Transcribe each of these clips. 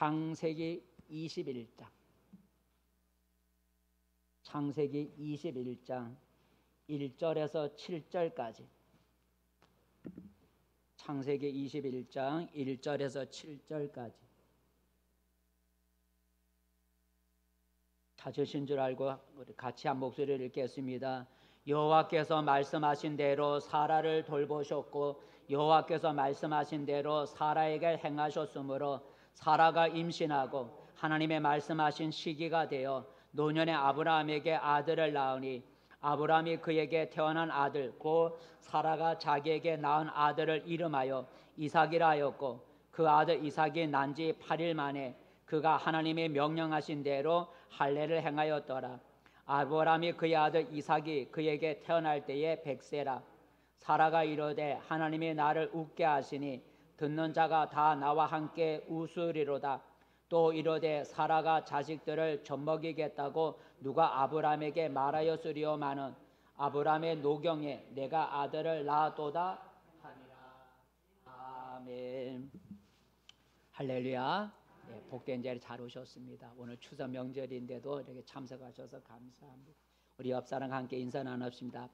창세기 21장. 창세기 21장 1절에서 7절까지. 창세기 21장 1절에서 7절까지. 찾으신 줄 알고 우리 같이 한 목소리를 읽겠습니다. 여호와께서 말씀하신 대로 사라를 돌보셨고 여호와께서 말씀하신 대로 사라에게 행하셨으므로 사라가 임신하고 하나님의 말씀하신 시기가 되어 노년의 아브라함에게 아들을 낳으니 아브라함이 그에게 태어난 아들 곧 사라가 자기에게 낳은 아들을 이름하여 이삭이라 하였고 그 아들 이삭이 난 지 8일 만에 그가 하나님이 명령하신 대로 할례를 행하였더라. 아브라함이 그의 아들 이삭이 그에게 태어날 때에 100세라. 사라가 이르되 하나님이 나를 웃게 하시니 듣는 자가 다 나와 함께 웃으리로다. 또 이르되 사라가 자식들을 젖먹이겠다고 누가 아브라함에게 말하였으리오마는 아브라함의 노경에 내가 아들을 낳았도다 하니라. 아멘. 할렐루야. 네, 복된 자리에 잘 오셨습니다. 오늘 추석 명절인데도 이렇게 참석하셔서 감사합니다. 우리 옆 사람과 함께 인사 나누겠습니다.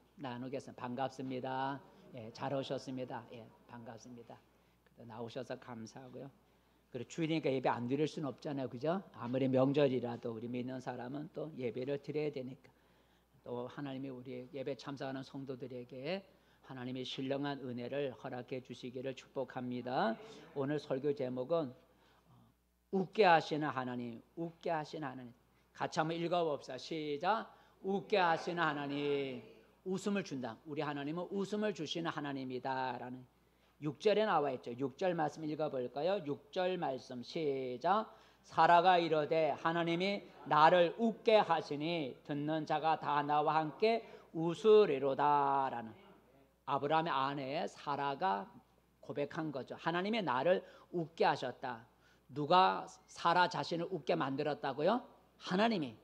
반갑습니다. 예, 잘 오셨습니다. 예, 반갑습니다. 나오셔서 감사하고요. 그리고 주일이니까 예배 안 드릴 수는 없잖아요, 그죠? 아무리 명절이라도 우리 믿는 사람은 또 예배를 드려야 되니까. 또 하나님이 우리 예배 참석하는 성도들에게 하나님의 신령한 은혜를 허락해 주시기를 축복합니다. 오늘 설교 제목은 웃게 하시는 하나님, 웃게 하시는 하나님. 같이 한번 읽어봅시다. 시작. 웃게 하시는 하나님, 웃음을 준다. 우리 하나님은 웃음을 주시는 하나님이다 라는 6절에 나와 있죠. 6절 말씀 읽어볼까요? 6절 말씀 시작. 사라가 이르되 하나님이 나를 웃게 하시니 듣는 자가 다 나와 함께 웃으리로다 라는 아브라함의 아내 사라가 고백한 거죠. 하나님이 나를 웃게 하셨다. 누가 사라 자신을 웃게 만들었다고요? 하나님이.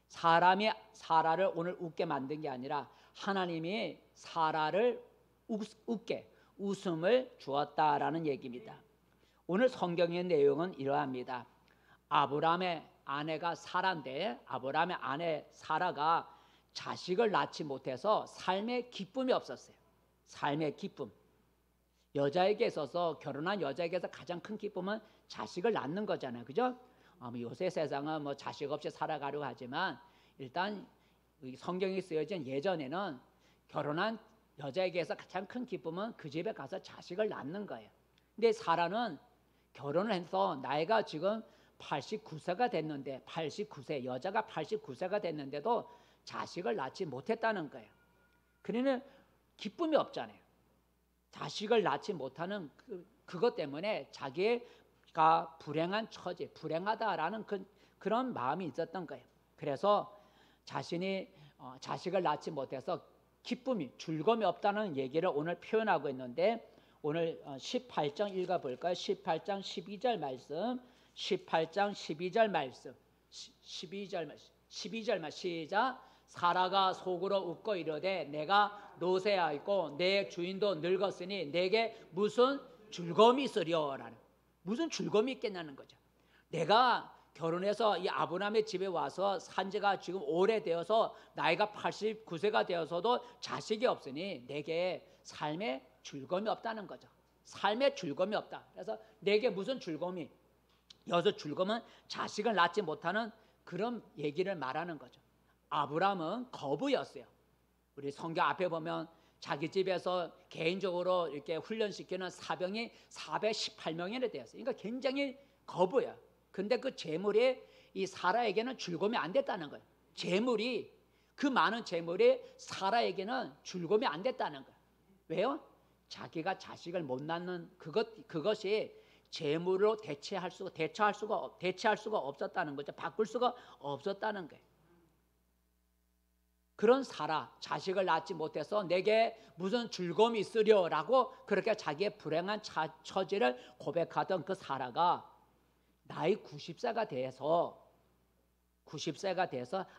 사람이 사라를 오늘 웃게 만든 게 아니라 하나님이 사라를 웃게 웃음을 주었다라는 얘기입니다. 오늘 성경의 내용은 이러합니다. 아브라함의 아내가 사라인데 아브라함의 아내 사라가 자식을 낳지 못해서 삶의 기쁨이 없었어요. 삶의 기쁨. 여자에게 있어서 결혼한 여자에게서 가장 큰 기쁨은 자식을 낳는 거잖아요, 그죠? 요새 세상은 뭐 자식 없이 살아가려고 하지만 일단 성경이 쓰여진 예전에는 결혼한 여자에게서 가장 큰 기쁨은 그 집에 가서 자식을 낳는 거예요. 근데 사라는 결혼을 해서 나이가 지금 89세가 됐는데 89세 여자가 89세가 됐는데도 자식을 낳지 못했다는 거예요. 그러니 기쁨이 없잖아요. 자식을 낳지 못하는 그것 때문에 자기가 불행한 처지, 불행하다라는 그런 마음이 있었던 거예요. 그래서 자신이 자식을 낳지 못해서 기쁨이, 즐거움이 없다는 얘기를 오늘 표현하고 있는데 오늘 18장 읽어볼까요? 18장 12절 말씀, 18장 12절 말씀, 12절 말씀 시작. 사라가 속으로 웃고 이르되 내가 노쇠하였고 내 주인도 늙었으니 내게 무슨 즐거움이 있으려라는, 무슨 즐거움이 있겠냐는 거죠. 내가 결혼해서 이 아브라함의 집에 와서 산 지가 지금 오래되어서 나이가 89세가 되어서도 자식이 없으니 내게 삶의 즐거움이 없다는 거죠. 삶의 즐거움이 없다. 그래서 내게 무슨 즐거움이, 여기서 즐거움은 자식을 낳지 못하는 그런 얘기를 말하는 거죠. 아브라함은 거부였어요. 우리 성경 앞에 보면 자기 집에서 개인적으로 이렇게 훈련시키는 사병이 418명이나 되었어요. 그러니까 굉장히 거부예요. 근데 그 재물이 이 사라에게는 즐거움이 안 됐다는 거예요. 재물이, 그 많은 재물이 사라에게는 즐거움이 안 됐다는 거예요. 왜요? 자기가 자식을 못 낳는 그것이 재물로 대체할 수가 없었다는 거죠. 바꿀 수가 없었다는 거예요. 그런 사라, 자식을 낳지 못해서 내게 무슨 즐거움이 있으려라고 그렇게 자기의 불행한 처지를 고백하던 그 사라가 나이 90세가 돼서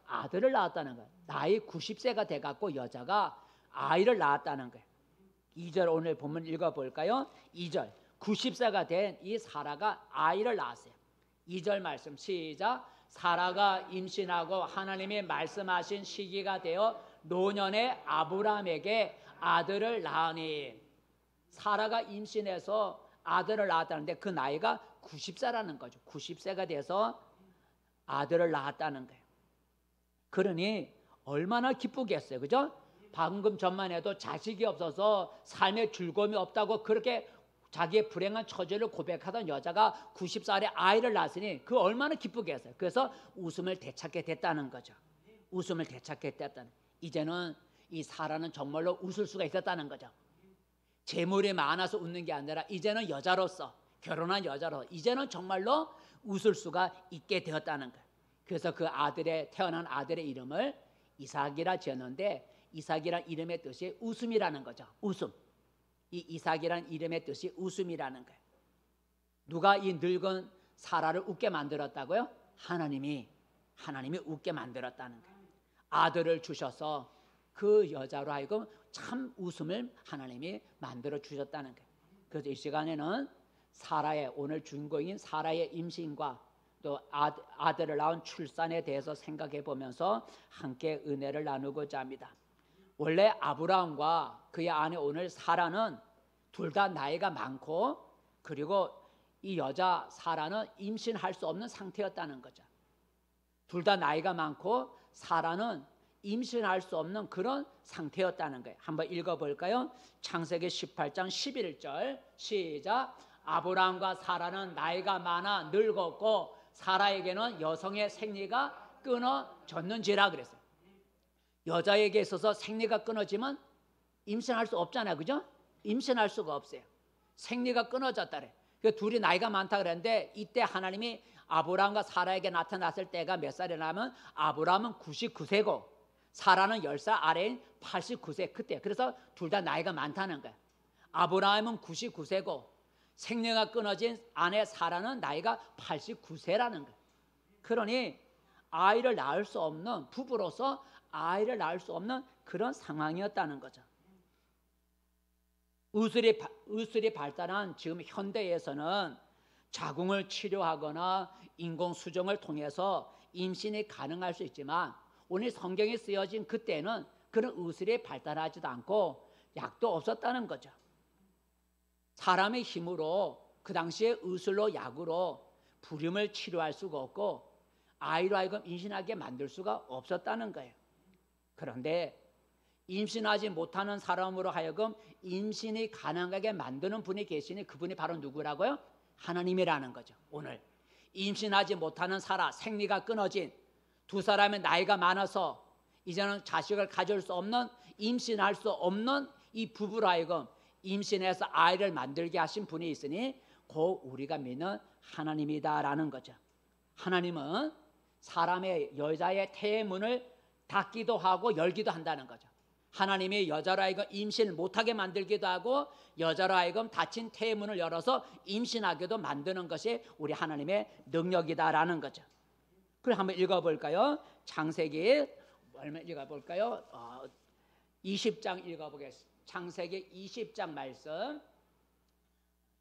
아들을 낳았다는 거예요. 나이 90세가 돼갖고 여자가 아이를 낳았다는 거예요. 2절 오늘 본문 읽어볼까요? 2절 90세가 된 이 사라가 아이를 낳았어요. 2절 말씀 시작. 사라가 임신하고 하나님이 말씀하신 시기가 되어 노년의 아브라함에게 아들을 낳으니, 사라가 임신해서 아들을 낳았다는데 그 나이가 90세라는 거죠. 90세가 돼서 아들을 낳았다는 거예요. 그러니 얼마나 기쁘겠어요, 그죠? 방금 전만 해도 자식이 없어서 삶에 즐거움이 없다고 그렇게 자기의 불행한 처지를 고백하던 여자가 90살에 아이를 낳았으니 그 얼마나 기쁘겠어요. 그래서 웃음을 되찾게 됐다는 거죠. 웃음을 되찾게 됐다는. 이제는 이 사라는 정말로 웃을 수가 있었다는 거죠. 재물이 많아서 웃는 게 아니라 이제는 여자로서, 결혼한 여자로 이제는 정말로 웃을 수가 있게 되었다는 거예요. 그래서 그 태어난 아들의 이름을 이삭이라 지었는데, 이삭이란 이름의 뜻이 웃음이라는 거죠. 웃음. 이 이삭이란 이름의 뜻이 웃음이라는 거예요. 누가 이 늙은 사라를 웃게 만들었다고요? 하나님이 웃게 만들었다는 거예요. 아들을 주셔서 그 여자로 하여금 참 웃음을 하나님이 만들어 주셨다는 거예요. 그래서 이 시간에는 사라의, 오늘 주인공인 사라의 임신과 또 아들을 낳은 출산에 대해서 생각해 보면서 함께 은혜를 나누고자 합니다. 원래 아브라함과 그의 아내 오늘 사라는 둘 다 나이가 많고, 그리고 이 여자 사라는 임신할 수 없는 상태였다는 거죠. 둘 다 나이가 많고 사라는 임신할 수 없는 그런 상태였다는 거예요. 한번 읽어볼까요? 창세기 18장 11절 시작. 아브라함과 사라는 나이가 많아 늙었고 사라에게는 여성의 생리가 끊어졌는지라 그랬어요. 여자에게 있어서 생리가 끊어지면 임신할 수 없잖아요, 그죠? 임신할 수가 없어요. 생리가 끊어졌다래. 그 둘이 나이가 많다 그랬는데, 이때 하나님이 아브라함과 사라에게 나타났을 때가 몇 살이냐면 아브라함은 99세고 사라는 10살 아래인 89세 그때. 그래서 둘 다 나이가 많다는 거예요. 아브라함은 99세고 생리가 끊어진 아내 사라는 나이가 89세라는 거예요. 그러니 아이를 낳을 수 없는, 부부로서 아이를 낳을 수 없는 그런 상황이었다는 거죠. 의술이 발달한 지금 현대에서는 자궁을 치료하거나 인공수정을 통해서 임신이 가능할 수 있지만, 오늘 성경에 쓰여진 그때는 그런 의술이 발달하지도 않고 약도 없었다는 거죠. 사람의 힘으로 그 당시에 의술로, 약으로 불임을 치료할 수가 없고 아이로 하여금 임신하게 만들 수가 없었다는 거예요. 그런데 임신하지 못하는 사람으로 하여금 임신이 가능하게 만드는 분이 계시니 그분이 바로 누구라고요? 하나님이라는 거죠. 오늘 임신하지 못하는 사라, 생리가 끊어진 두 사람의 나이가 많아서 이제는 자식을 가질 수 없는, 임신할 수 없는 이 부부로 하여금 임신해서 아이를 만들게 하신 분이 있으니 곧 우리가 믿는 하나님이다라는 거죠. 하나님은 사람의, 여자의 태의 문을 닫기도 하고 열기도 한다는 거죠. 하나님이 여자로 하여금 임신을 못하게 만들기도 하고 여자로 하여금 닫힌 태의 문을 열어서 임신하게도 만드는 것이 우리 하나님의 능력이다라는 거죠. 그럼 한번 읽어볼까요? 창세기 얼마 읽어볼까요? 20장 읽어보겠습니다. 창세기 20장 말씀,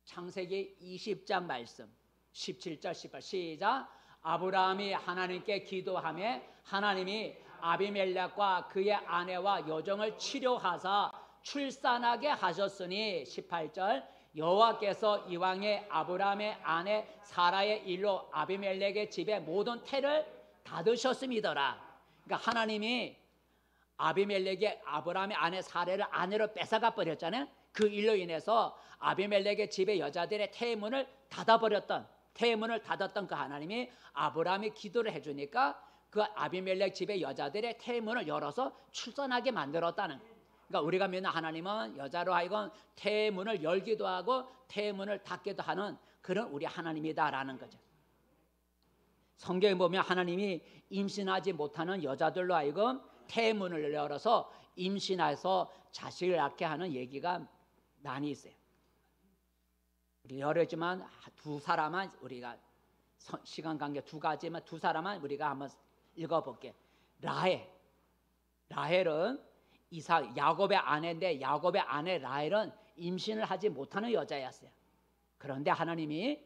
창세기 20장 말씀 17절 18 시작. 아브라함이 하나님께 기도하며 하나님이 아비멜렉과 그의 아내와 여종을 치료하사 출산하게 하셨으니 18절 여호와께서 이왕에 아브라함의 아내 사라의 일로 아비멜렉의 집에 모든 태를 닫으셨음이더라. 그러니까 하나님이 아비멜렉이 아브라함의 아내 사라를 아내로 뺏어가 버렸잖아요. 그 일로 인해서 아비멜렉의 집에 여자들의 태의 문을 닫아버렸던, 태의 문을 닫았던 그 하나님이 아브라함이 기도를 해주니까 그 아비멜렉 집의 여자들의 태의 문을 열어서 출산하게 만들었다는. 그러니까 우리가 믿는 하나님은 여자로 하여금 태의 문을 열기도 하고 태의 문을 닫기도 하는 그런 우리 하나님이다라는 거죠. 성경에 보면 하나님이 임신하지 못하는 여자들로 하여금 태의 문을 열어서 임신해서 자식을 낳게 하는 얘기가 많이 있어요. 우리 여러지만 두 사람만, 우리가 시간 관계 두 가지만 두 사람만 우리가 한번 읽어볼게요. 라헬은 야곱의 아내인데 야곱의 아내 라헬은 임신을 하지 못하는 여자였어요. 그런데 하나님이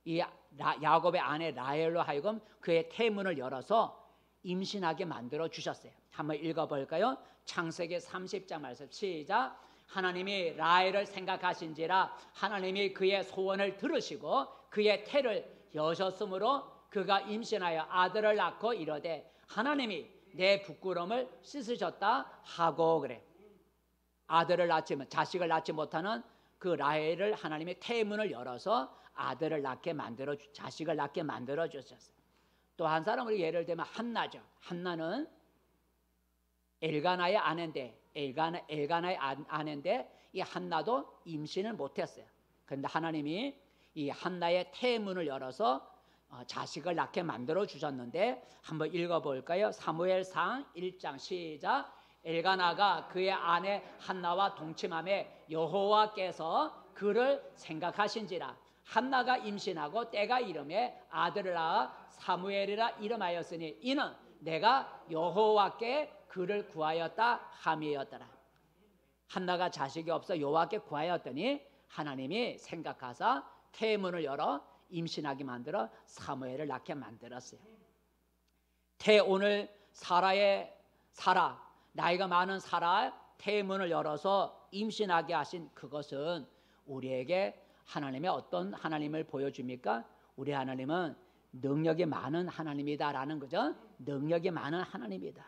이 야곱의 아내 라헬로 하여금 그의 태문을 열어서 임신하게 만들어 주셨어요. 한번 읽어볼까요? 창세기 30장 말씀 시작. 하나님이 라헬을 생각하신지라 하나님이 그의 소원을 들으시고 그의 태를 여셨으므로 그가 임신하여 아들을 낳고 이르되 하나님이 내 부끄러움을 씻으셨다 하고 그래. 아들을 낳지 자식을 낳지 못하는 그 라헬을 하나님이 태문을 열어서 아들을 낳게 만들어 자식을 낳게 만들어 주셨어요. 또 한 사람으로 예를 들면 한나죠. 한나는 엘가나의 아내인데 엘가나의 아내인데 이 한나도 임신을 못했어요. 그런데 하나님이 이 한나의 태문을 열어서 자식을 낳게 만들어 주셨는데 한번 읽어볼까요? 사무엘상 1장 시작. 엘가나가 그의 아내 한나와 동침함에 여호와께서 그를 생각하신지라 한나가 임신하고 때가 이름에 아들을 낳아 사무엘이라 이름하였으니 이는 내가 여호와께 그를 구하였다 함이었더라. 한나가 자식이 없어 여호와께 구하였더니 하나님이 생각하사 태문을 열어 임신하게 만들어 사무엘을 낳게 만들었어요. 오늘 사라 나이가 많은 사라 태문을 열어서 임신하게 하신 그것은 우리에게 하나님의 어떤 하나님을 보여줍니까? 우리 하나님은 능력이 많은 하나님이다라는 거죠. 능력이 많은 하나님이다.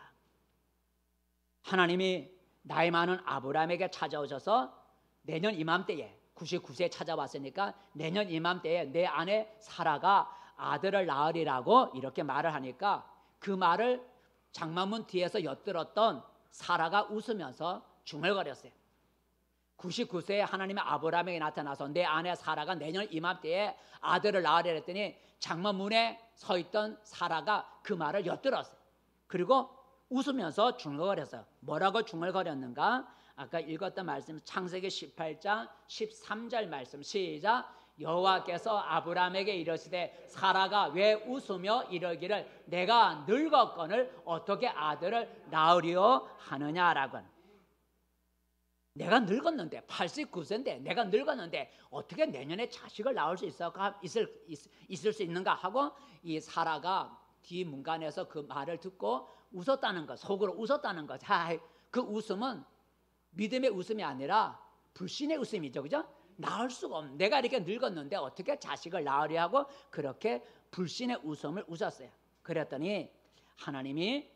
하나님이 나이 많은 아브라함에게 찾아오셔서 내년 이맘때에 99세에 찾아왔으니까 내년 이맘때에 내 아내 사라가 아들을 낳으리라고 이렇게 말을 하니까 그 말을 장막문 뒤에서 엿들었던 사라가 웃으면서 중얼거렸어요. 99세에 하나님의 아브라함에게 나타나서 내 아내 사라가 내년 이맘때에 아들을 낳으려 했더니 장막문에 서 있던 사라가 그 말을 엿들었어요. 그리고 웃으면서 중얼거렸어요. 뭐라고 중얼거렸는가? 아까 읽었던 말씀 창세기 18장 13절 말씀 시작. 여호와께서 아브라함에게 이르시되 사라가 왜 웃으며 이러기를 내가 늙었거늘 어떻게 아들을 낳으리요 하느냐라고. 내가 늙었는데 89세인데 내가 늙었는데 어떻게 내년에 자식을 낳을 수 있을 수 있는가 하고 이 사라가 뒤 문간에서 그 말을 듣고 웃었다는 것, 속으로 웃었다는 것. 그 웃음은 믿음의 웃음이 아니라 불신의 웃음이죠, 그죠? 낳을 수가 없는, 내가 이렇게 늙었는데 어떻게 자식을 낳으려 하고 그렇게 불신의 웃음을 웃었어요. 그랬더니 하나님이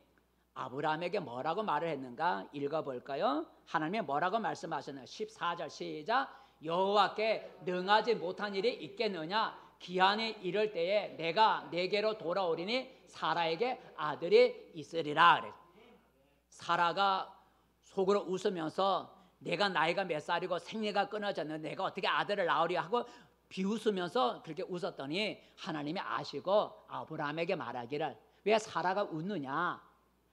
아브라함에게 뭐라고 말을 했는가 읽어볼까요? 하나님이 뭐라고 말씀하셨나요? 14절 시작. 여호와께 능하지 못한 일이 있겠느냐? 기한이 이를 때에 내가 내게로 돌아오리니 사라에게 아들이 있으리라. 그래. 사라가 속으로 웃으면서 내가 나이가 몇 살이고 생리가 끊어졌는데 내가 어떻게 아들을 낳으려 하고 비웃으면서 그렇게 웃었더니 하나님이 아시고 아브라함에게 말하기를 왜 사라가 웃느냐?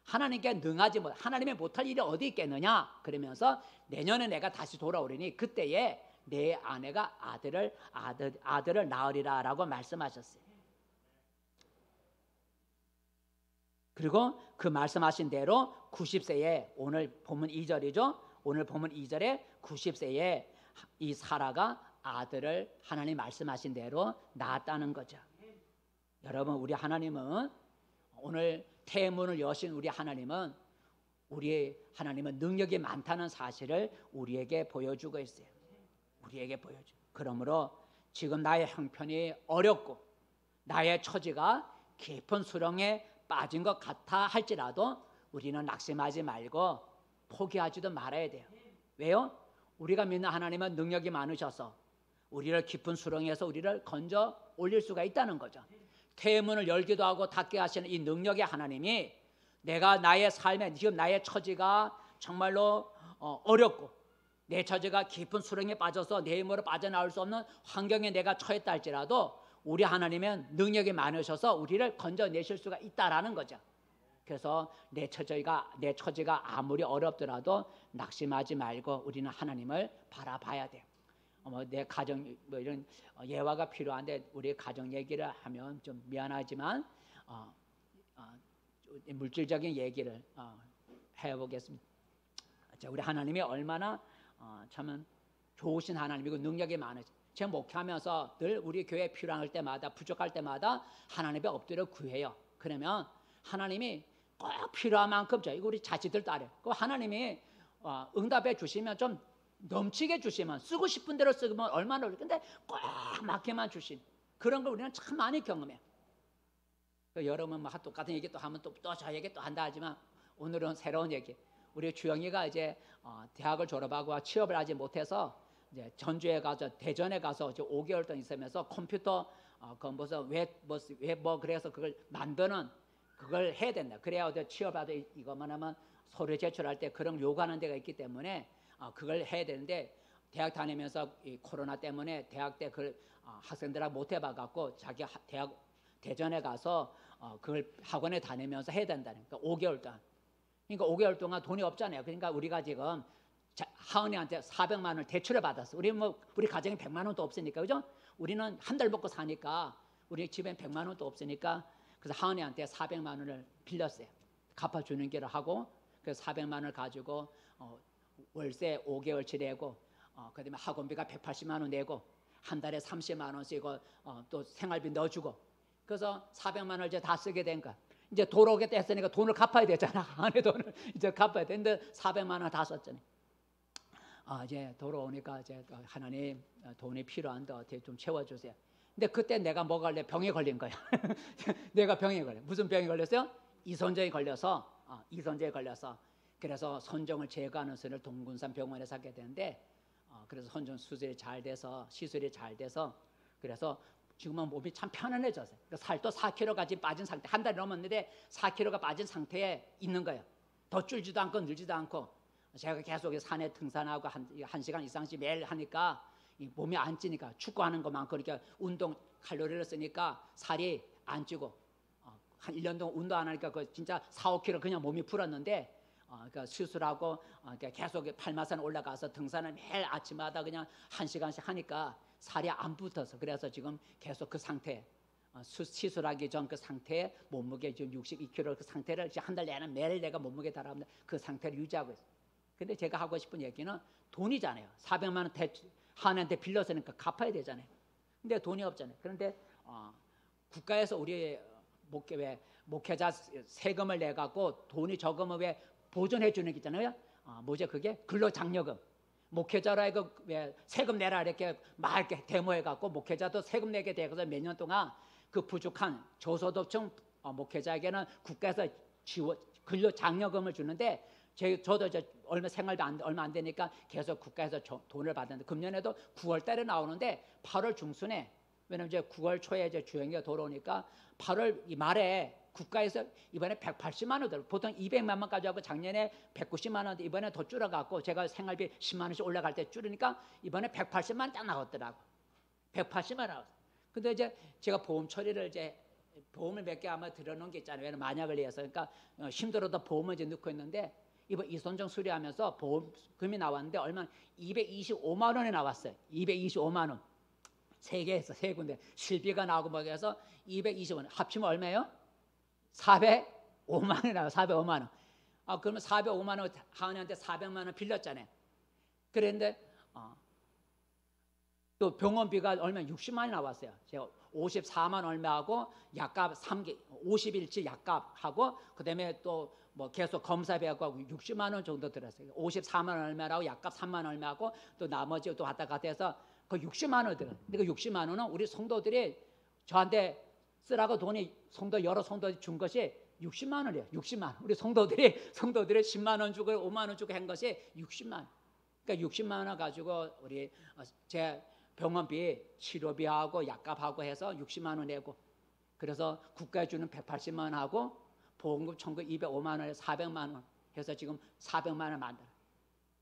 하나님께 능하지 못, 하나님이 못할 일이 어디 있겠느냐? 그러면서 내년에 내가 다시 돌아오리니 그때에 내 아내가 아들을 낳으리라라고 말씀하셨어요. 그리고 그 말씀하신 대로 90세에 오늘 본문 2절이죠. 오늘 본문 2절에 90세에 이 사라가 아들을 하나님 말씀하신 대로 낳았다는 거죠. 여러분, 우리 하나님은 오늘 태문을 여신 우리 하나님은 능력이 많다는 사실을 우리에게 보여주고 있어요. 우리에게 보여줘. 그러므로 지금 나의 형편이 어렵고 나의 처지가 깊은 수렁에 빠진 것 같아 할지라도 우리는 낙심하지 말고 포기하지도 말아야 돼요. 왜요? 우리가 믿는 하나님은 능력이 많으셔서 우리를 깊은 수렁에서 우리를 건져 올릴 수가 있다는 거죠. 태문을 열기도 하고 닫게 하시는 이 능력의 하나님이 내가 나의 삶에 지금 나의 처지가 정말로 어렵고 내 처지가 깊은 수렁에 빠져서 내 힘으로 빠져나올 수 없는 환경에 내가 처했다 할지라도 우리 하나님은 능력이 많으셔서 우리를 건져내실 수가 있다라는 거죠. 그래서 내 처지가 아무리 어렵더라도 낙심하지 말고 우리는 하나님을 바라봐야 돼요. 내 가정 이런 예화가 필요한데 우리 가정 얘기를 하면 좀 미안하지만 물질적인 얘기를 해보겠습니다. 자, 우리 하나님이 얼마나 참 좋으신 하나님이고 능력이 많으신. 제가 목회하면서 늘 우리 교회 필요할 때마다 부족할 때마다 하나님 앞에 엎드려 구해요. 그러면 하나님이 꼭 필요한 만큼 이거 우리 자식들도 알아요. 그 하나님이 응답해 주시면 좀 넘치게 주시면 쓰고 싶은 대로 쓰면 얼마나 어려워. 근데 꼭 맞게만 주신 그런 걸 우리는 참 많이 경험해요. 여러분 뭐 똑같은 얘기 또 하면 또 저 얘기 또 한다 하지만 오늘은 새로운 얘기. 우리 주영이가 이제 대학을 졸업하고 취업을 하지 못해서 이제 전주에 가서 대전에 가서 이제 5개월 동안 있으면서 컴퓨터 그 무슨 뭐 그래서 그걸 만드는 그걸 해야 된다. 그래야 취업하도 이것만 하면 서류 제출할 때 그런 요구하는 데가 있기 때문에 그걸 해야 되는데 대학 다니면서 이 코로나 때문에 대학 때 그걸 학생들하고 못 해봐 갖고 자기 대학 대전에 가서 그걸 학원에 다니면서 해야 된다는 거니까 5개월 동안. 그러니까 5개월 동안 돈이 없잖아요. 그러니까 우리가 지금 하은이한테 400만 원을 대출을 받았어. 우리 가정에 100만 원도 없으니까 그죠? 우리는 한 달 먹고 사니까 우리 집엔 100만 원도 없으니까 그래서 하은이한테 400만 원을 빌렸어요. 갚아주는 길을 하고 그래서 400만 원을 가지고 월세 5개월치 내고 그다음에 학원비가 180만 원 내고 한 달에 30만 원 쓰고 또 생활비 넣어주고 그래서 400만 원을 이제 다 쓰게 된 거야. 이제 돌아오겠다 했으니까 돈을 갚아야 되잖아. 안에 돈을 이제 갚아야 되는데 400만 원 다 썼잖아요. 이제 돌아오니까 이제 하나님 돈이 필요한데 어떻게 좀 채워주세요. 근데 그때 내가 뭐 걸려? 병에 걸린 거야. 내가 병에 걸려. 무슨 병이 걸렸어요? 이선정이 걸려서 이선정에 걸려서 그래서 선정을 제거하는 수를 동군산 병원에서 하게 되는데 그래서 선정 수술이 잘 돼서 시술이 잘 돼서 그래서 지금은 몸이 참 편안해졌어요. 그러니까 살도 4kg까지 빠진 상태, 한 달이 넘었는데 4kg가 빠진 상태에 있는 거예요. 더 줄지도 않고 늘지도 않고 제가 계속 산에 등산하고 한 시간 이상씩 매일 하니까 이 몸이 안 찌니까 축구하는 것만큼 그러니까 운동 칼로리를 쓰니까 살이 안 찌고 한 1년 동안 운동 안 하니까 그 진짜 4-5kg 그냥 몸이 불었는데 그러니까 수술하고 그러니까 계속 팔마산 올라가서 등산을 매일 아침마다 그냥 1시간씩 하니까 살이 안 붙어서 그래서 지금 계속 그 상태 시술하기 전 그 상태에 몸무게 지금 62kg 그 상태를 한 달 내내 매일 내가 몸무게 달아오면 그 상태를 유지하고 있어요. 근데 제가 하고 싶은 얘기는 돈이잖아요. 400만 원 하나한테 빌렸으니까 갚아야 되잖아요. 근데 돈이 없잖아요. 그런데 국가에서 우리 목회자 세금을 내 갖고 돈이 적으면 왜 보존해 주는 게 있잖아요. 뭐죠 그게? 근로장려금. 목회자라 이거 왜 세금 내라 이렇게 막 이렇게 데모해 갖고 목회자도 세금 내게 되어서 몇 년 동안 그 부족한 저소득층 목회자에게는 국가에서 근로장려금을 주는데 저도 이제 얼마 생활비 얼마 안 되니까 계속 국가에서 돈을 받는데 금년에도 9월 달에 나오는데 8월 중순에 왜냐면 이제 9월 초에 이제 주행기가 돌아오니까 8월 이 말에 국가에서 이번에 180만 원 보통 200만 원까지 하고 작년에 190만 원 이번에 더 줄여갖고 제가 생활비 10만 원씩 올라갈 때 줄이니까 이번에 180만 원 딱 나왔더라고. 180만 원 나왔어. 근데 이제 제가 보험 처리를 이제 보험을 몇 개 아마 들어놓은 게 있잖아요. 왜냐면 만약을 위해서 그러니까 힘들어도 보험을 이제 넣고 있는데 이번 이선정 수리하면서 보험금이 나왔는데 얼마 225만 원이 나왔어요. 225만 원. 세 개에서 세 군데 실비가 나오고 뭐 해서 225만 원 합치면 얼마예요? 405만 원이 나와요. 405만 원. 그러면 405만 원 하은이한테 400만 원 빌렸잖아요. 그런데 또 병원비가 얼마 60만 원이 나왔어요. 제가 54만 얼마하고 약값 50일치 약값하고 그다음에 또 뭐 계속 검사비하고 60만 원 정도 들었어요. 54만 얼마라고 약값 3만 얼마하고 또 나머지 또 왔다 갔다 해서 그 60만 원 들어요. 근데 그 60만 원은 우리 성도들이 저한테 쓰라고 돈이 여러 성도들이 준 것이 60만 원이에요. 60만 원. 우리 성도들이 10만 원 주고 5만 원 주고 한 것이 60만 원. 그러니까 60만 원 가지고 우리 제 병원비 치료비하고 약값하고 해서 60만 원 내고 그래서 국가에 주는 180만 원 하고 보험금 청구 205만 원에 400만 원 해서 지금 400만 원 만들어.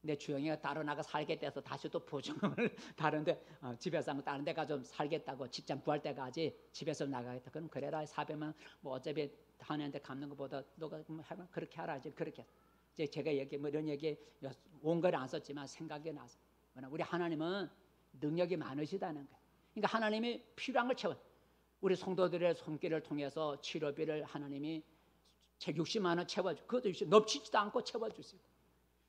내 주영이가 따로 나가 살겠다 해서 다시 또 보증금을 다른데 집에서 다른 데 가서 좀 살겠다고 직장 구할 때까지 집에서 나가겠다. 그럼 그래라 400만 원 뭐 어차피 하나한테 갚는 것보다 너가 하면 그렇게 하라 이제 그렇게. 이제 제가 뭐 이런 얘기 원고를 안 썼지만 생각이 나서 우리 하나님은 능력이 많으시다는 거예요. 그러니까 하나님이 필요한 걸 채워. 우리 성도들의 손길을 통해서 치료비를 하나님이 60만 원 채워주. 그것도 넘치지도 않고 채워주시고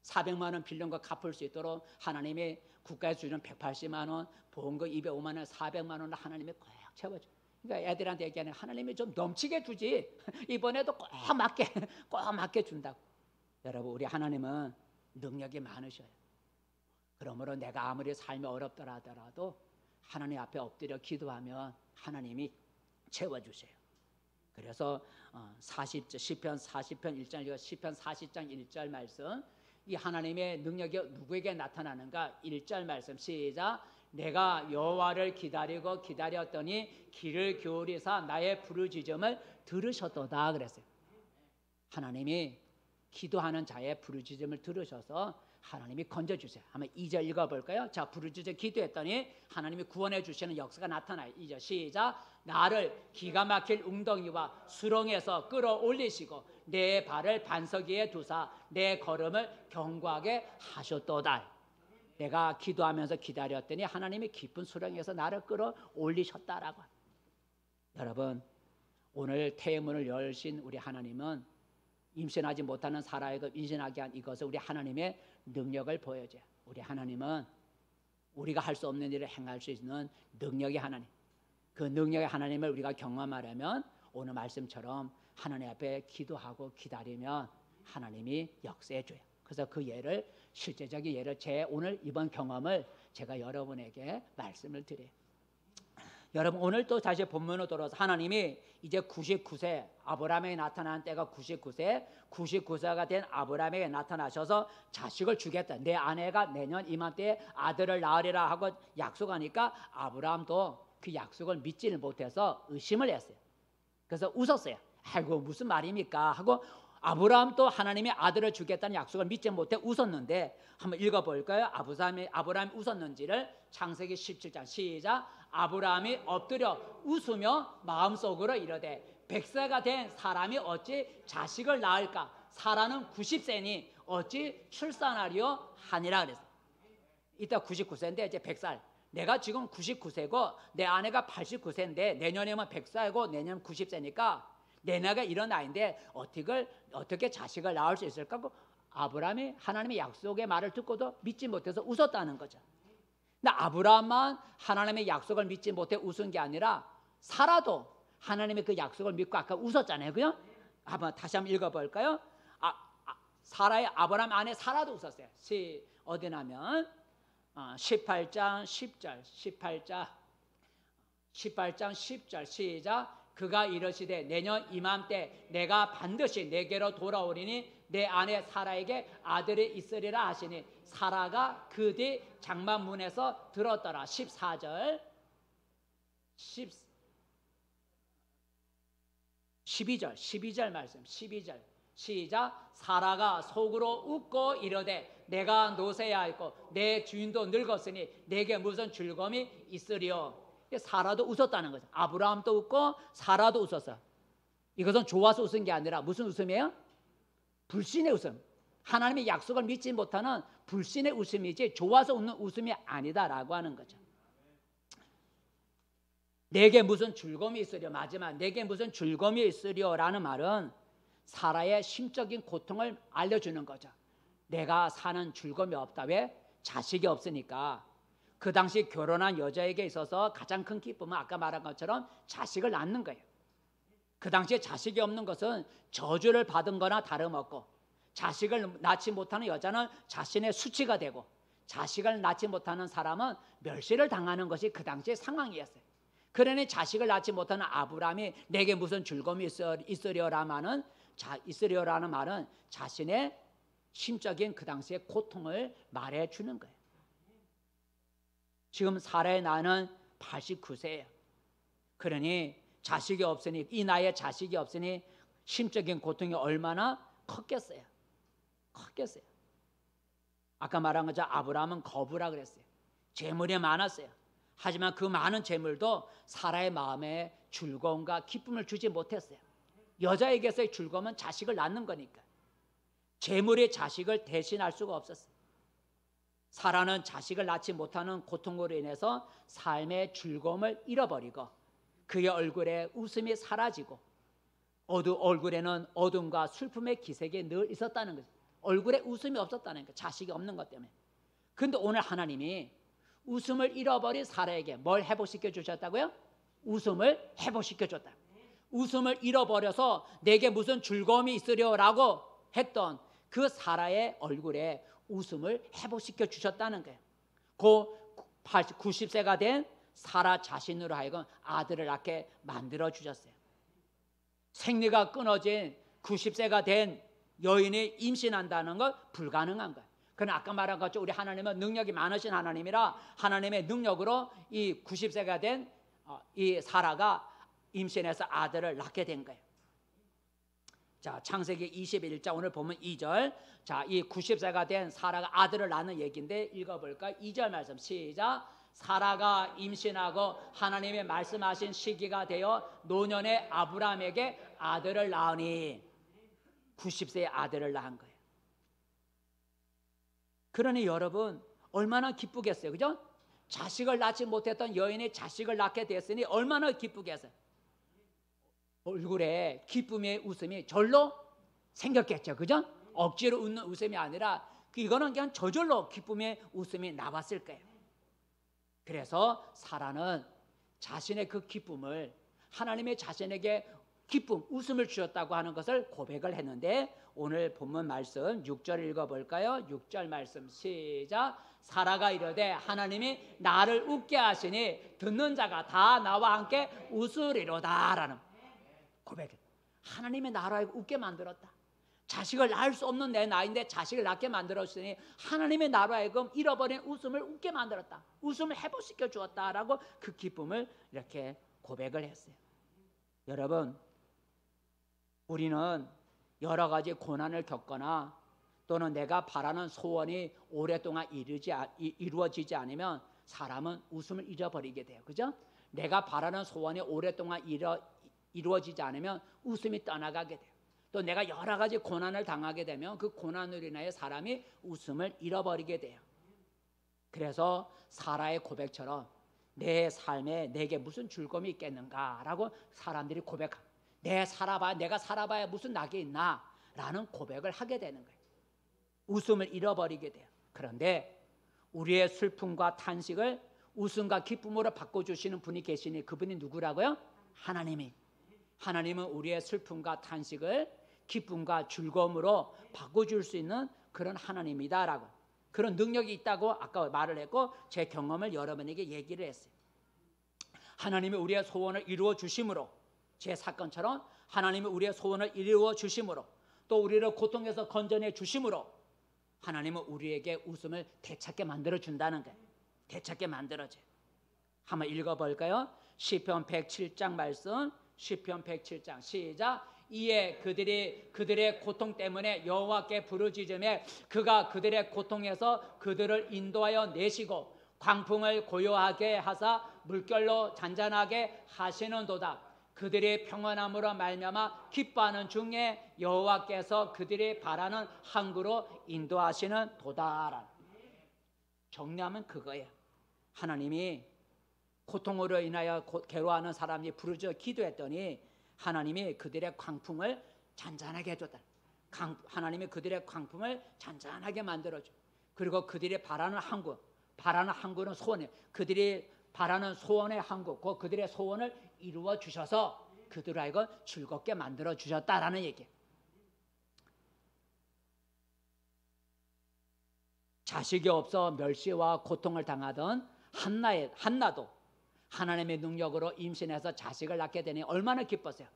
400만 원 빌린 거 갚을 수 있도록 하나님이 국가에서 주는 180만 원, 보험금 205만 원, 400만 원을 하나님이 꼭 채워줘. 그러니까 애들한테 얘기하는 하나님이 좀 넘치게 주지 이번에도 꼭 맞게 준다고. 여러분, 우리 하나님은 능력이 많으셔요. 그러므로 내가 아무리 삶이 어렵더라 하더라도 하나님 앞에 엎드려 기도하면 하나님이 채워주세요. 그래서 시편 40편 1장 시편 40장 1절 말씀, 이 하나님의 능력이 누구에게 나타나는가? 1절 말씀 시작. 내가 여호와를 기다리고 기다렸더니 귀를 기울이사 나의 부르짖음을 들으셨도다 그랬어요. 하나님이 기도하는 자의 부르짖음을 들으셔서 하나님이 건져주세요. 한번 2절 읽어볼까요? 자, 부르짖어 기도했더니 하나님이 구원해 주시는 역사가 나타나요. 2절 시작. 나를 기가 막힐 웅덩이와 수렁에서 끌어올리시고 내 발을 반석 위에 두사 내 걸음을 견고하게 하셨도다. 내가 기도하면서 기다렸더니 하나님이 깊은 수렁에서 나를 끌어올리셨다라고. 여러분, 오늘 태문을 열신 우리 하나님은 임신하지 못하는 사라에게 임신하게 한 이것을 우리 하나님의 능력을 보여줘요. 우리 하나님은 우리가 할 수 없는 일을 행할 수 있는 능력의 하나님. 그 능력의 하나님을 우리가 경험하려면 오늘 말씀처럼 하나님 앞에 기도하고 기다리면 하나님이 역사해 줘요. 그래서 그 예를, 실제적인 예를, 오늘 이번 경험을 제가 여러분에게 말씀을 드려요. 여러분, 오늘 또 다시 본문으로 돌아와서 하나님이 이제 99세 아브라함에게 나타난 때가 99세가 된 아브라함에게 나타나셔서 자식을 주겠다. 내 아내가 내년 이맘때에 아들을 낳으리라 하고 약속하니까 아브라함도 그 약속을 믿지를 못해서 의심을 했어요. 그래서 웃었어요. 아이고 무슨 말입니까 하고 아브라함도 하나님이 아들을 주겠다는 약속을 믿지 못해 웃었는데, 한번 읽어볼까요? 아브라함이 웃었는지를 창세기 17장 시작. 아브라함이 엎드려 웃으며 마음속으로 이르되 100세가 된 사람이 어찌 자식을 낳을까? 사라는 90세니 어찌 출산하리요 하니라 그랬어요. 이따 99세인데 이제 100살. 내가 지금 99세고 내 아내가 89세인데 내년에면 100살이고 내년 90세니까 내 나이가 이런 나이인데 어떻게 자식을 낳을 수 있을까? 아브라함이 하나님의 약속의 말을 듣고도 믿지 못해서 웃었다는 거죠. 근데 아브라함만 하나님의 약속을 믿지 못해 웃은 게 아니라 사라도 하나님의 그 약속을 믿고 아까 웃었잖아요. 그죠? 다시 한번 읽어볼까요? 사라의 아브라함 아내 사라도 웃었어요. 어디냐면 18장 10절 시작. 그가 이르시되 내년 이맘때 내가 반드시 내게로 돌아오리니 내 아내 사라에게 아들이 있으리라 하시니 사라가 그 뒤 장막문에서 들었더라. 14절 12절 말씀 12절 시작. 사라가 속으로 웃고 이르되 내가 노쇠하였고 내 주인도 늙었으니 내게 무슨 즐거움이 있으리요. 사라도 웃었다는 거죠. 아브라함도 웃고 사라도 웃었어. 이것은 좋아서 웃은 게 아니라 무슨 웃음이에요? 불신의 웃음. 하나님의 약속을 믿지 못하는 불신의 웃음이지 좋아서 웃는 웃음이 아니다라고 하는 거죠. 내게 무슨 즐거움이 있으려, 마지막 내게 무슨 즐거움이 있으려라는 말은 사라의 심적인 고통을 알려주는 거죠. 내가 사는 즐거움이 없다. 왜? 자식이 없으니까. 그 당시 결혼한 여자에게 있어서 가장 큰 기쁨은 아까 말한 것처럼 자식을 낳는 거예요. 그 당시에 자식이 없는 것은 저주를 받은 거나 다름없고, 자식을 낳지 못하는 여자는 자신의 수치가 되고, 자식을 낳지 못하는 사람은 멸시를 당하는 것이 그 당시의 상황이었어요. 그러니 자식을 낳지 못하는 아브라함이 내게 무슨 즐거움이 있으려라는 말은 자신의 심적인 그 당시의 고통을 말해주는 거예요. 지금 사라의 나이는 89세예요. 그러니 자식이 없으니, 이 나이에 자식이 없으니 심적인 고통이 얼마나 컸겠어요. 아까 말한 것처럼 아브라함은 거부라 그랬어요. 재물이 많았어요. 하지만 그 많은 재물도 사라의 마음에 즐거움과 기쁨을 주지 못했어요. 여자에게서의 즐거움은 자식을 낳는 거니까. 재물이 자식을 대신할 수가 없었어요. 사라는 자식을 낳지 못하는 고통으로 인해서 삶의 즐거움을 잃어버리고 그의 얼굴에 웃음이 사라지고 얼굴에는 어둠과 슬픔의 기색이 늘 있었다는 거죠. 얼굴에 웃음이 없었다는 거예요. 자식이 없는 것 때문에. 그런데 오늘 하나님이 웃음을 잃어버린 사라에게 뭘 회복시켜 주셨다고요? 웃음을 회복시켜 줬다. 웃음을 잃어버려서 내게 무슨 즐거움이 있으려라고 했던 그 사라의 얼굴에 웃음을 회복시켜 주셨다는 거예요. 그 90세가 된 사라 자신으로 하여금 아들을 낳게 만들어 주셨어요. 생리가 끊어진 90세가 된 여인이 임신한다는 건 불가능한 거예요. 그러나 아까 말한 것처럼 우리 하나님은 능력이 많으신 하나님이라 하나님의 능력으로 이 90세가 된 이 사라가 임신해서 아들을 낳게 된 거예요. 자, 창세기 21장 오늘 보면 2절. 자, 이 90세가 된 사라가 아들을 낳는 얘기인데 읽어볼까요? 2절 말씀 시작. 사라가 임신하고 하나님의 말씀하신 시기가 되어 노년의 아브라함에게 아들을 낳으니 90세의 아들을 낳은 거예요. 그러니 여러분 얼마나 기쁘겠어요, 그죠? 자식을 낳지 못했던 여인이 자식을 낳게 됐으니 얼마나 기쁘겠어요. 얼굴에 기쁨의 웃음이 절로 생겼겠죠, 그죠? 억지로 웃는 웃음이 아니라 이거는 그냥 저절로 기쁨의 웃음이 나왔을 거예요. 그래서 사라는 자신의 그 기쁨을 하나님의 자신에게 기쁨, 웃음을 주셨다고 하는 것을 고백을 했는데 오늘 본문 말씀 6절 읽어볼까요? 6절 말씀 시작. 사라가 이르되 하나님이 나를 웃게 하시니 듣는 자가 다 나와 함께 웃으리로다 라는 고백. 하나님이 나를 웃게 만들었다. 자식을 낳을 수 없는 내 나이인데 자식을 낳게 만들었으니 하나님의 나로 하여금 잃어버린 웃음을 웃게 만들었다. 웃음을 회복시켜 주었다라고 그 기쁨을 이렇게 고백을 했어요. 여러분, 우리는 여러 가지 고난을 겪거나 또는 내가 바라는 소원이 오랫동안 이루어지지 않으면 사람은 웃음을 잃어버리게 돼요. 그죠? 내가 바라는 소원이 오랫동안 이루어지지 않으면 웃음이 떠나가게 돼요. 또 내가 여러 가지 고난을 당하게 되면 그 고난으로 인하여 사람이 웃음을 잃어버리게 돼요. 그래서 사라의 고백처럼 내 삶에 내게 무슨 즐거움이 있겠는가라고 사람들이 고백합니다. 내가 살아봐야 무슨 낙이 있나 라는 고백을 하게 되는 거예요. 웃음을 잃어버리게 돼요. 그런데 우리의 슬픔과 탄식을 웃음과 기쁨으로 바꿔주시는 분이 계시니 그분이 누구라고요? 하나님은 우리의 슬픔과 탄식을 기쁨과 즐거움으로 바꿔줄 수 있는 그런 하나님이다라고, 그런 능력이 있다고 아까 말을 했고 제 경험을 여러분에게 얘기를 했어요. 하나님이 우리의 소원을 이루어 주심으로, 제 사건처럼 하나님이 우리의 소원을 이루어 주심으로, 또 우리를 고통에서 건져내 주심으로 하나님은 우리에게 웃음을 되찾게 만들어 준다는 거예요. 되찾게 만들어져요. 한번 읽어볼까요? 시편 107장 말씀, 시편 107장 시작. 이에 그들의 고통 때문에 여호와께 부르짖으며 그가 그들의 고통에서 그들을 인도하여 내시고 광풍을 고요하게 하사 물결로 잔잔하게 하시는도다. 그들이 평안함으로 말미암아 기뻐하는 중에 여호와께서 그들이 바라는 항구로 인도하시는 도다라. 정리하면 그거예요. 하나님이 고통으로 인하여 괴로워하는 사람이 부르짖어 기도했더니 하나님이 그들의 광풍을 잔잔하게 해줬다. 하나님이 그들의 광풍을 잔잔하게 만들어줘. 그리고 그들이 바라는 항구는 소원이에요. 그들이 바라는 소원의 항구, 그들의 소원을 이루어 주셔서 그들을 하여금 즐겁게 만들어 주셨다라는 얘기예요. 자식이 없어 멸시와 고통을 당하던 한나도 하나님의 능력으로 임신해서 자식을 낳게 되니 얼마나 기뻤어요.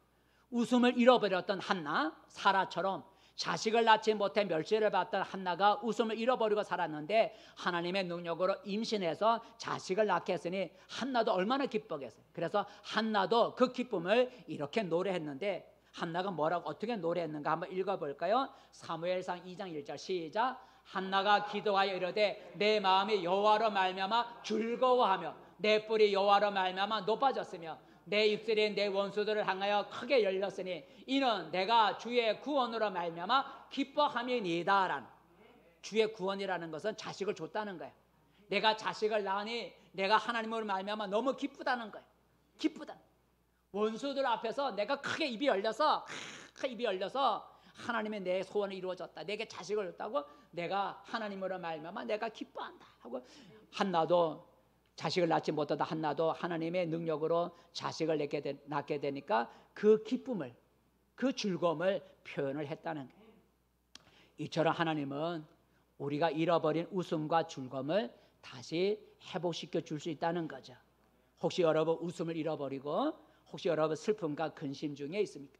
웃음을 잃어버렸던 한나, 사라처럼 자식을 낳지 못해 멸시를 받던 한나가 웃음을 잃어버리고 살았는데 하나님의 능력으로 임신해서 자식을 낳게 했으니 한나도 얼마나 기쁘겠어요. 그래서 한나도 그 기쁨을 이렇게 노래했는데 한나가 뭐라고 어떻게 노래했는가 한번 읽어볼까요? 사무엘상 2장 1절 시작. 한나가 기도하여 이르되 내 마음이 여호와로 말미암아 즐거워하며 내 뿔이 여호와로 말미암아 높아졌으며 내 입술이 내 원수들을 향하여 크게 열렸으니 이는 내가 주의 구원으로 말미암아 기뻐함이니이다라는. 주의 구원이라는 것은 자식을 줬다는 거예요. 내가 자식을 낳으니 내가 하나님으로 말미암아 너무 기쁘다는 거예요. 기쁘다. 원수들 앞에서 내가 크게 입이 열려서 하나님의 내 소원이 이루어졌다. 내게 자식을 줬다고 내가 하나님으로 말미암아 내가 기뻐한다 하고 한나도 자식을 낳지 못하다 한나도 하나님의 능력으로 자식을 낳게 되니까 그 기쁨을 그 즐거움을 표현을 했다는 거예요. 이처럼 하나님은 우리가 잃어버린 웃음과 즐거움을 다시 회복시켜 줄 수 있다는 거죠. 혹시 여러분 웃음을 잃어버리고 혹시 여러분 슬픔과 근심 중에 있습니까?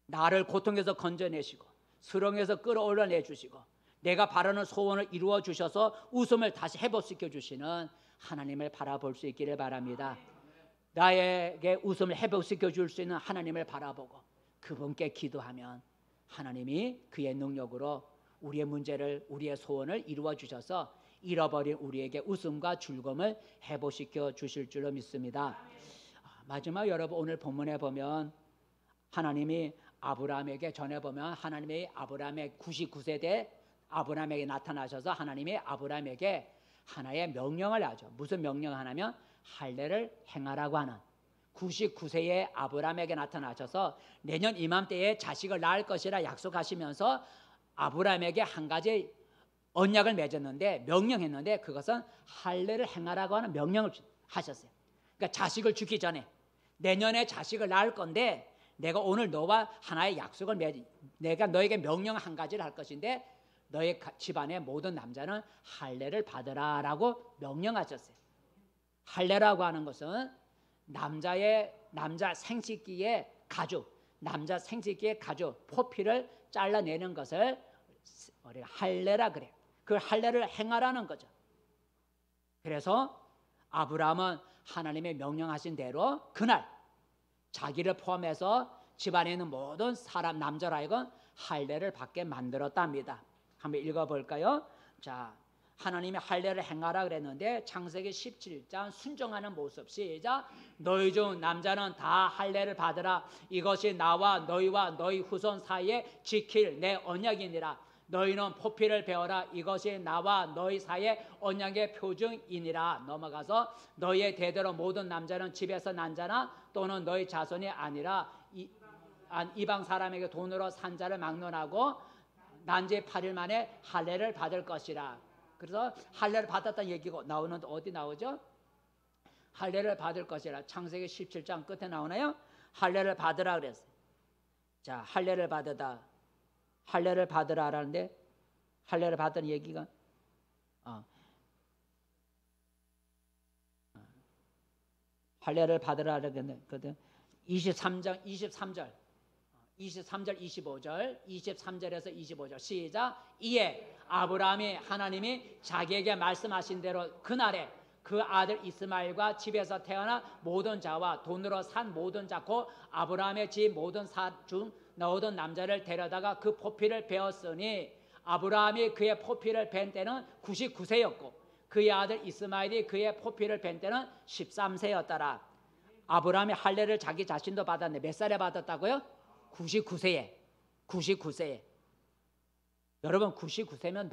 나를 고통에서 건져내시고 수렁에서 끌어올려내 주시고 내가 바라는 소원을 이루어 주셔서 웃음을 다시 회복시켜 주시는 하나님을 바라볼 수 있기를 바랍니다. 나에게 웃음을 회복시켜 줄 수 있는 하나님을 바라보고 그분께 기도하면 하나님이 그의 능력으로 우리의 문제를 우리의 소원을 이루어 주셔서 잃어버린 우리에게 웃음과 즐거움을 회복시켜 주실 줄로 믿습니다. 마지막 여러분 오늘 본문에 보면 하나님이 아브라함에게 전해보면 하나님이 아브라함의 99세대 아브라함에게 나타나셔서 하나님이 아브라함에게 하나의 명령을 하죠. 무슨 명령을 하냐면 할례를 행하라고 하는 99세의 아브라함에게 나타나셔서 내년 이맘때에 자식을 낳을 것이라 약속하시면서 아브라함에게 한 가지 언약을 맺었는데 명령했는데 그것은 할례를 행하라고 하는 명령을 하셨어요. 그러니까 자식을 주기 전에 내년에 자식을 낳을 건데 내가 오늘 너와 하나의 약속을 내가 너에게 명령 한 가지를 할 것인데 너의 집안의 모든 남자는 할례를 받으라라고 명령하셨어요. 할례라고 하는 것은 남자 생식기의 가죽, 남자 생식기의 가죽 포피를 잘라내는 것을 우리가 할례라 그래요. 그 할례를 행하라는 거죠. 그래서 아브라함은 하나님의 명령하신 대로 그날 자기를 포함해서 집안에 있는 모든 사람 남자로 하여금 할례를 받게 만들었답니다. 한번 읽어볼까요? 자, 하나님이 할례를 행하라 그랬는데 창세기 17장 순종하는 모습 시작. 너희 중 남자는 다 할례를 받으라. 이것이 나와 너희와 너희 후손 사이에 지킬 내 언약이니라. 너희는 포피를 베어라. 이것이 나와 너희 사이의 언약의 표징이니라. 넘어가서 너희의 대대로 모든 남자는 집에서 난 자나 또는 너희 자손이 아니라 이방 사람에게 돈으로 산 자를 막론하고 난지 8일 만에 할례를 받을 것이라. 그래서 할례를 받았다는 얘기가 나오는데 어디 나오죠? 할례를 받을 것이라. 창세기 17장 끝에 나오나요? 할례를 받으라 그랬어요. 자, 할례를 받으라라는데 할례를 받은 얘기가 할례를 받으라 그랬거든. 23절 25절 23절에서 25절 시작. 이에 아브라함이 하나님이 자기에게 말씀하신 대로 그날에 그 아들 이스마엘과 집에서 태어난 모든 자와 돈으로 산 모든 자 곧 아브라함의 집 모든 사 중 모든 남자를 데려다가 그 포피를 베었으니 아브라함이 그의 포피를 벤 때는 99세였고 그의 아들 이스마엘이 그의 포피를 벤 때는 13세였더라. 아브라함이 할례를 자기 자신도 받았는데 몇 살에 받았다고요? 99세에. 여러분 99세면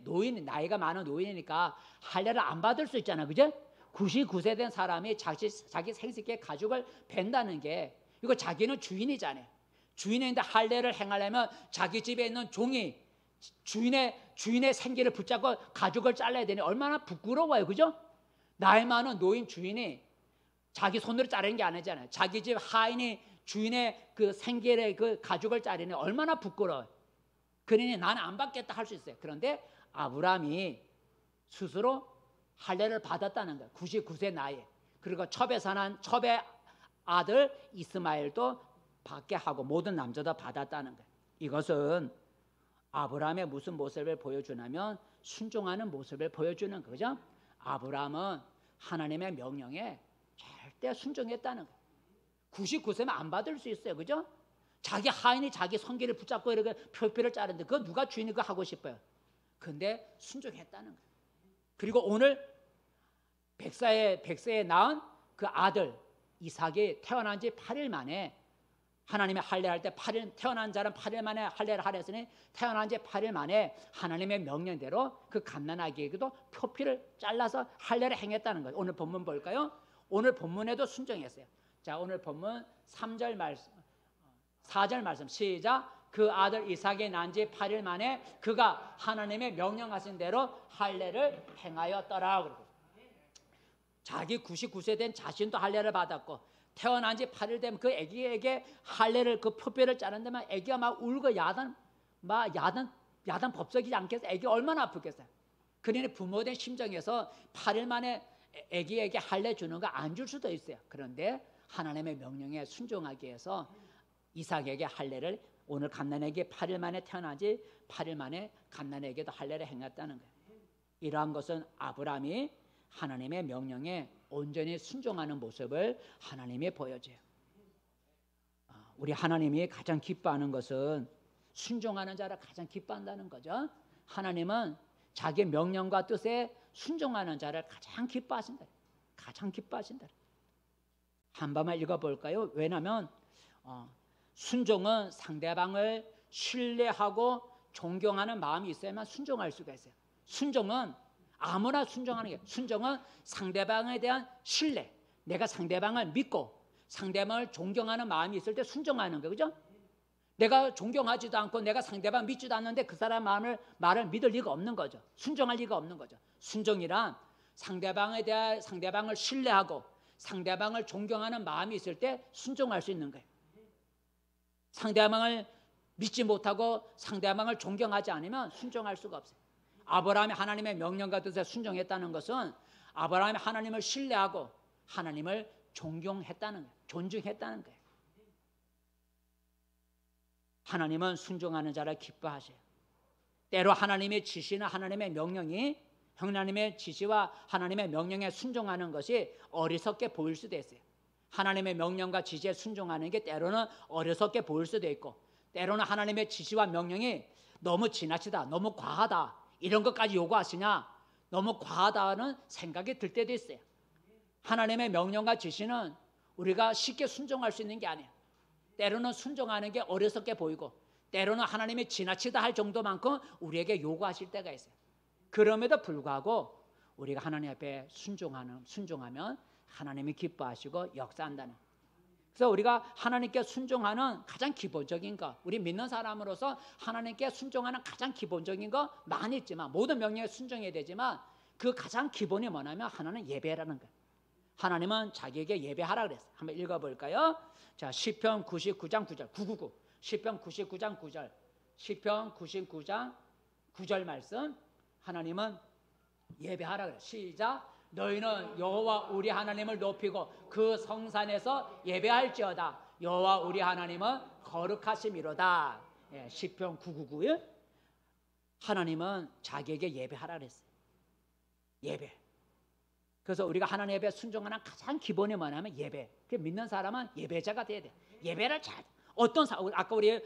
노인 나이가 많은 노인이니까 할례를 안 받을 수 있잖아, 그죠? 99세 된 사람이 자기 생식기의 가죽을 벤다는 게 이거 자기는 주인이잖아요. 주인인데 할례를 행하려면 자기 집에 있는 종이 주인의 생기를 붙잡고 가죽을 잘라야 되니 얼마나 부끄러워요, 그죠? 나이 많은 노인 주인이 자기 손으로 자르는 게 아니잖아요. 자기 집 하인이 주인의 그 생계의 그 가죽을 자르니 얼마나 부끄러워요. 그러니 나는 안 받겠다 할 수 있어요. 그런데 아브라함이 스스로 할례를 받았다는 거예요. 99세 나이에. 그리고 첩에 아들 이스마엘도 받게 하고 모든 남자도 받았다는 거예요. 이것은 아브라함의 무슨 모습을 보여주냐면 순종하는 모습을 보여주는 거죠. 아브라함은 하나님의 명령에 절대 순종했다는 거예요. 99세면 안 받을 수 있어요, 그죠? 자기 하인이 자기 성기를 붙잡고 이렇게 표피를 자르는데 그거 누가 주인이 그거 하고 싶어요? 근데 순종했다는 거예요. 그리고 오늘 백세에 낳은 그 아들 이삭이 태어난 지 8일 만에 하나님의 할례할 때 태어난 자는 8일 만에 할례를 하랬으니 태어난 지 8일 만에 하나님의 명령대로 그 갓난아기에게도 표피를 잘라서 할례를 행했다는 거예요. 오늘 본문 볼까요? 오늘 본문에도 순종했어요. 자, 오늘 본문 4절 말씀 시작. 그 아들 이삭이 난 지 8일 만에 그가 하나님의 명령하신 대로 할례를 행하였더라. 그러고 자기 99세 된 자신도 할례를 받았고 태어난 지 8일 되면 그 아기에게 할례를 그 표뼈를 자른 데만 아기가 막 울고 야단 법석이지 않겠어? 아기 얼마나 아프겠어요? 그러니 부모된 심정에서 8일 만에 아기에게 할례 주는 거 안 줄 수도 있어요. 그런데 하나님의 명령에 순종하기 위해서 이삭에게 할례를 오늘 갓난에게 8일 만에 태어나지 8일 만에 갓난에게도 할례를 행했다는 거예요. 이러한 것은 아브라함이 하나님의 명령에 온전히 순종하는 모습을 하나님이 보여줘요. 우리 하나님이 가장 기뻐하는 것은 순종하는 자를 가장 기뻐한다는 거죠. 하나님은 자기 명령과 뜻에 순종하는 자를 가장 기뻐하신다. 가장 기뻐하신다. 한 번만 읽어볼까요? 왜냐하면 순종은 상대방을 신뢰하고 존경하는 마음이 있어야만 순종할 수가 있어요. 순종은 아무나 순종하는 게, 순종은 상대방에 대한 신뢰, 내가 상대방을 믿고 상대방을 존경하는 마음이 있을 때 순종하는 거예요. 그죠? 내가 존경하지도 않고 내가 상대방 믿지도 않는데 그 사람 말을 믿을 리가 없는 거죠. 순종할 리가 없는 거죠. 순종이란 상대방에 대한 상대방을 신뢰하고 상대방을 존경하는 마음이 있을 때 순종할 수 있는 거예요. 상대방을 믿지 못하고 상대방을 존경하지 않으면 순종할 수가 없어요. 아브라함이 하나님의 명령과 뜻에 순종했다는 것은 아브라함이 하나님을 신뢰하고 하나님을 존경했다는 거예요. 존중했다는 거예요. 하나님은 순종하는 자를 기뻐하셔요. 때로 하나님의 지시나 하나님의 명령이 하나님의 지시와 하나님의 명령에 순종하는 것이 어리석게 보일 수도 있어요. 하나님의 명령과 지시에 순종하는 게 때로는 어리석게 보일 수도 있고 때로는 하나님의 지시와 명령이 너무 지나치다, 너무 과하다 이런 것까지 요구하시냐 너무 과하다는 생각이 들 때도 있어요. 하나님의 명령과 지시는 우리가 쉽게 순종할 수 있는 게 아니에요. 때로는 순종하는 게 어리석게 보이고 때로는 하나님이 지나치다 할 정도만큼 우리에게 요구하실 때가 있어요. 그럼에도 불구하고 우리가 하나님 앞에 순종하면 하나님이 기뻐하시고 역사한다는. 그래서 우리가 하나님께 순종하는 가장 기본적인 것, 우리 믿는 사람으로서 하나님께 순종하는 가장 기본적인 거 많이 있지만 모든 명령에 순종해야 되지만 그 가장 기본이 뭐냐면 하나는 예배라는 거예요. 하나님은 자기에게 예배하라 그랬어요. 한번 읽어볼까요? 자, 시편 99장 9절 999 시편 99장 9절 시편 99장 9절 말씀 하나님은 예배하라 그래요. 시작. 너희는 여호와 우리 하나님을 높이고 그 성산에서 예배할지어다. 여호와 우리 하나님은 거룩하심이로다. 시편 999 하나님은 자기에게 예배하라 그랬어요. 예배. 그래서 우리가 하나님 앞에 순종하는 가장 기본이 뭐냐면 예배. 믿는 사람은 예배자가 돼야 돼. 예배를 잘 아까 우리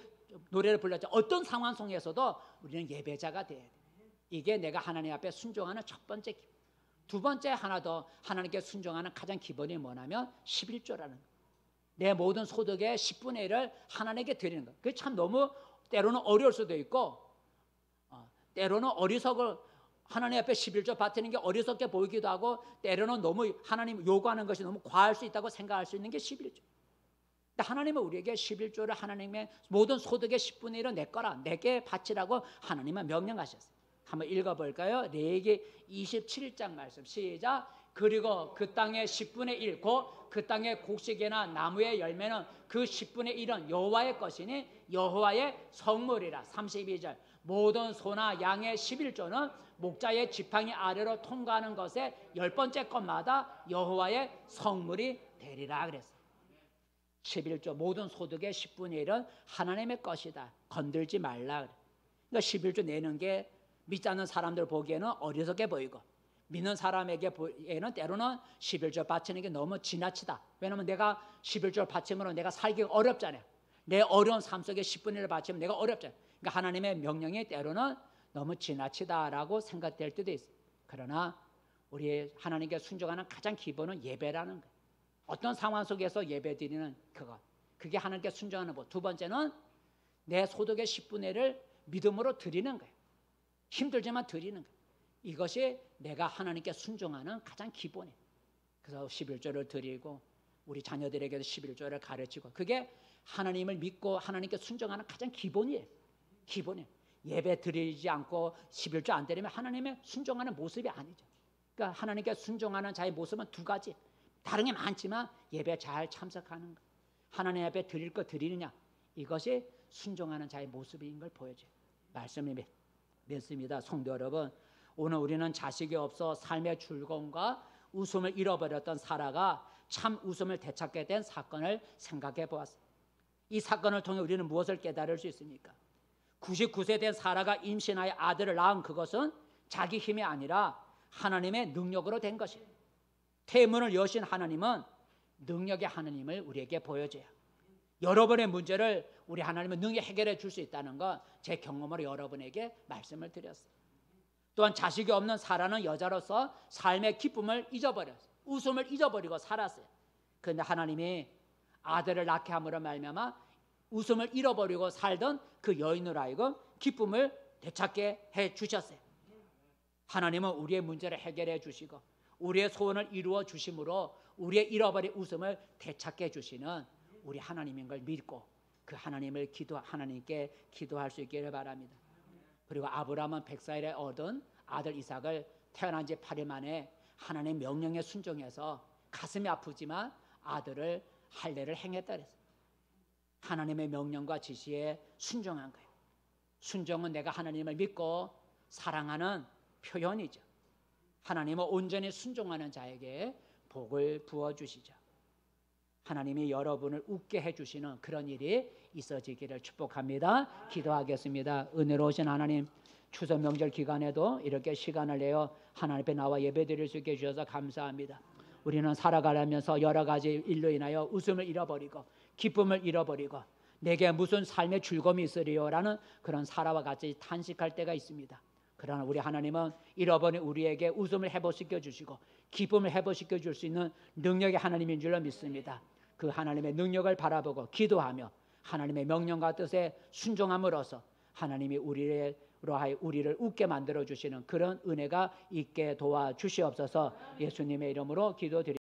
노래를 불렀죠. 어떤 상황 속에서도 우리는 예배자가 돼야 돼. 이게 내가 하나님 앞에 순종하는 첫 번째 기본. 두 번째 하나 더 하나님께 순종하는 가장 기본이 뭐냐면 11조라는 거예요. 내 모든 소득의 10분의 1을 하나님께 드리는 거예요. 그게 참 너무 때로는 어려울 수도 있고 때로는 어리석을 하나님 앞에 11조 바치는 게 어리석게 보이기도 하고 때로는 너무 하나님 요구하는 것이 너무 과할 수 있다고 생각할 수 있는 게 11조. 근데 하나님은 우리에게 11조를 하나님의 모든 소득의 10분의 1은 내 거라 내게 바치라고 하나님은 명령하셨어요. 한번 읽어볼까요? 레위기 27장 말씀 시작. 그리고 그 땅의 10분의 1 곧 그 땅의 곡식이나 나무의 열매는 그 10분의 1은 여호와의 것이니 여호와의 성물이라. 32절 모든 소나 양의 11조는 목자의 지팡이 아래로 통과하는 것의 10번째 것마다 여호와의 성물이 되리라 그랬어요. 11조 모든 소득의 10분의 1은 하나님의 것이다. 건들지 말라. 그러니까 11조 내는 게 믿지 않는 사람들 보기에는 어리석게 보이고 믿는 사람에게는 때로는 11조 바치는 게 너무 지나치다. 왜냐하면 내가 11조를 바침으로 내가 살기가 어렵잖아요. 내 어려운 삶 속에 10분의 1을 바치면 내가 어렵잖아요. 그러니까 하나님의 명령이 때로는 너무 지나치다라고 생각될 때도 있어요. 그러나 우리 하나님께 순종하는 가장 기본은 예배라는 거예요. 어떤 상황 속에서 예배드리는 그게 하나님께 순종하는 법. 두 번째는 내 소득의 10분의 1을 믿음으로 드리는 거예요. 힘들지만 드리는 거예요. 이것이 내가 하나님께 순종하는 가장 기본이에요. 그래서 11조를 드리고 우리 자녀들에게도 11조를 가르치고 그게 하나님을 믿고 하나님께 순종하는 가장 기본이에요. 기본이에요. 예배 드리지 않고 11조 안 드리면 하나님의 순종하는 모습이 아니죠. 그러니까 하나님께 순종하는 자의 모습은 두 가지. 다른 게 많지만 예배 잘 참석하는 것, 하나님 앞에 드릴 거 드리느냐, 이것이 순종하는 자의 모습인 걸 보여줘요. 말씀이 믿습니다. 성도 여러분, 오늘 우리는 자식이 없어 삶의 즐거움과 웃음을 잃어버렸던 사라가 참 웃음을 되찾게 된 사건을 생각해 보았습니다. 이 사건을 통해 우리는 무엇을 깨달을 수 있습니까? 99세 된 사라가 임신하여 아들을 낳은 그것은 자기 힘이 아니라 하나님의 능력으로 된 것이에요. 태문을 여신 하나님은 능력의 하나님을 우리에게 보여줘요. 여러분의 문제를 우리 하나님은 능히 해결해 줄 수 있다는 건 제 경험으로 여러분에게 말씀을 드렸어요. 또한 자식이 없는 사라는 여자로서 삶의 기쁨을 잊어버렸어요. 웃음을 잊어버리고 살았어요. 그런데 하나님이 아들을 낳게 함으로 말미암아 웃음을 잃어버리고 살던 그 여인으로 하여금 기쁨을 되찾게 해 주셨어요. 하나님은 우리의 문제를 해결해 주시고 우리의 소원을 이루어 주심으로 우리의 잃어버린 웃음을 되찾게 해 주시는 우리 하나님인 걸 믿고 그 하나님을 하나님께 기도할 수 있기를 바랍니다. 그리고 아브라함은 100살에 얻은 아들 이삭을 태어난 지 8일 만에 하나님의 명령에 순종해서 가슴이 아프지만 아들을 할례를 행했다 그랬어요. 하나님의 명령과 지시에 순종한 거예요. 순종은 내가 하나님을 믿고 사랑하는 표현이죠. 하나님은 온전히 순종하는 자에게 복을 부어주시죠. 하나님이 여러분을 웃게 해주시는 그런 일이 있어지기를 축복합니다. 기도하겠습니다. 은혜로우신 하나님, 추석 명절 기간에도 이렇게 시간을 내어 하나님 앞에 나와 예배드릴 수 있게 해주셔서 감사합니다. 우리는 살아가려면서 여러 가지 일로 인하여 웃음을 잃어버리고 기쁨을 잃어버리고 내게 무슨 삶의 즐거움이 있으리요라는 그런 사라와 같이 탄식할 때가 있습니다. 그러나 우리 하나님은 잃어버린 우리에게 웃음을 회복시켜 주시고 기쁨을 회복시켜 줄 수 있는 능력의 하나님인 줄로 믿습니다. 그 하나님의 능력을 바라보고 기도하며 하나님의 명령과 뜻에 순종함으로써 하나님이 우리를 웃게 만들어 주시는 그런 은혜가 있게 도와주시옵소서. 예수님의 이름으로 기도드립니다.